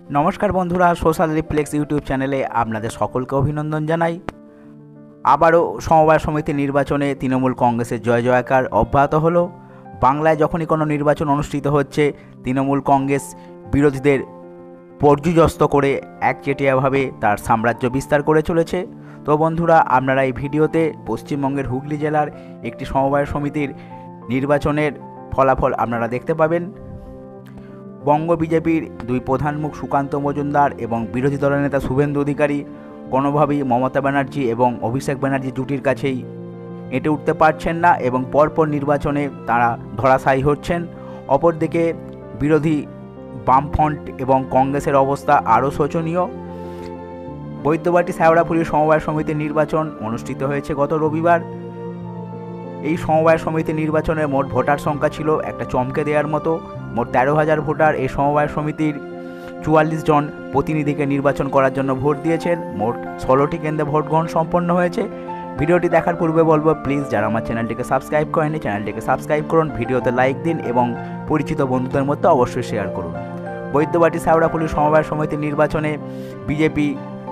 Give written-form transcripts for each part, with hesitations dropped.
নমস্কার বন্ধুরা, social reflex YouTube চ্যানেলে আপনাদের সকলকে অভিনন্দন জানাই। আবারও সমবায় সমিতি নির্বাচনে তৃণমূল কংগ্রেসের জয় জয়কার অব্যাহত হলো। বাংলায় যখনই কোনো নির্বাচন অনুষ্ঠিত হচ্ছে, তৃণমূল কংগ্রেস বিরোধীদের পর্যুযস্ত করে একচেটিয়াভাবে তার সাম্রাজ্য বিস্তার করে চলেছে। তো বন্ধুরা, আপনারা এই ভিডিওতে পশ্চিমবঙ্গের হুগলি জেলার একটি সমবায় সমিতির নির্বাচনের ফলাফল আপনারা দেখতে পাবেন। বঙ্গ বিজেপির দুই প্রধান মুখ সুকান্ত মজুমদার এবং বিরোধী দলের নেতা শুভেন্দু অধিকারী কোনোভাবেই মমতা ব্যানার্জি এবং অভিষেক ব্যানার্জি জুটির কাছেই এঁটে উঠতে পারছেন না এবং পরপর নির্বাচনে তারা ধরাশায়ী হচ্ছেন। অপরদিকে বিরোধী বামফ্রন্ট এবং কংগ্রেসের অবস্থা আরও শোচনীয়। বৈদ্যবাটি শেওড়াফুলি সমবায় সমিতির নির্বাচন অনুষ্ঠিত হয়েছে গত রবিবার। এই সমবায় সমিতি নির্বাচনের মোট ভোটার সংখ্যা ছিল একটা চমকে দেওয়ার মতো। মোট 13,000 ভোটার এই সমবায় সমিতির 44 জন প্রতিনিধিকে নির্বাচন করার জন্য ভোট দিয়েছেন। মোট 16টি কেন্দ্রে ভোট গ্রহণ সম্পন্ন হয়েছে। ভিডিওটি দেখার পূর্বে বলবো, প্লিজ যারা আমার চ্যানেলটিকে সাবস্ক্রাইব করেনি চ্যানেলটিকে সাবস্ক্রাইব করুন, ভিডিওতে লাইক দিন এবং পরিচিত বন্ধুদের মধ্যে অবশ্যই শেয়ার করুন। বৈদ্যবাটি শেওড়াফুলি সমবায় সমিতির নির্বাচনে বিজেপি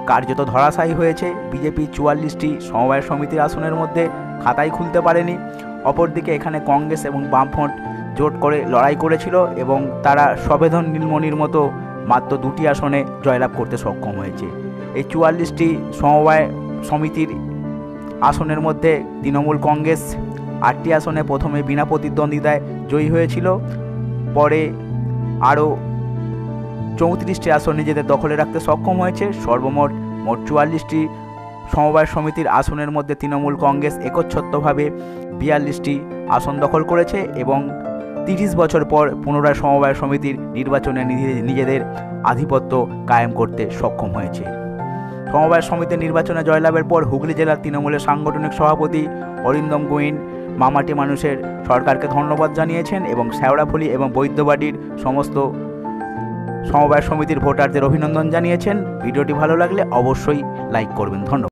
কার্যত ধরাশায়ী হয়েছে। বিজেপি 44টি সমবায় সমিতির আসনের মধ্যে খাতাই খুলতে পারেনি। অপরদিকে এখানে কংগ্রেস এবং বামফ্রন্ট জোট করে লড়াই করেছিল এবং তারা সবেধন নীলমণির মতো মাত্র 2টি আসনে জয়লাভ করতে সক্ষম হয়েছে। এই 44টি সমবায় সমিতির আসনের মধ্যে তৃণমূল কংগ্রেস 8টি আসনে প্রথমে বিনা প্রতিদ্বন্দ্বিতায় জয়ী হয়েছিল, পরে আরও 34টি আসন নিজেদের দখলে রাখতে সক্ষম হয়েছে। সর্বমোট 44টি সমবায় সমিতির আসনের মধ্যে তৃণমূল কংগ্রেস একচ্ছত্রভাবে 42টি আসন দখল করেছে এবং 30 বছর পর পুনরায় সমবায় সমিতির নির্বাচনে নিজেদের আধিপত্য কায়েম করতে সক্ষম হয়েছে। সমবায় সমিতির নির্বাচনে জয়লাভের পর হুগলি জেলার তৃণমূলের সাংগঠনিক সভাপতি অরিন্দম গোয়েন মামাটি মানুষের সরকারকে ধন্যবাদ জানিয়েছেন এবং শেওড়াফুলি এবং বৈদ্যবাটির সমস্ত সমবায় সমিতির ভোটারদের অভিনন্দন জানিয়েছেন। ভিডিওটি ভালো লাগলে অবশ্যই লাইক করবেন। ধন্যবাদ।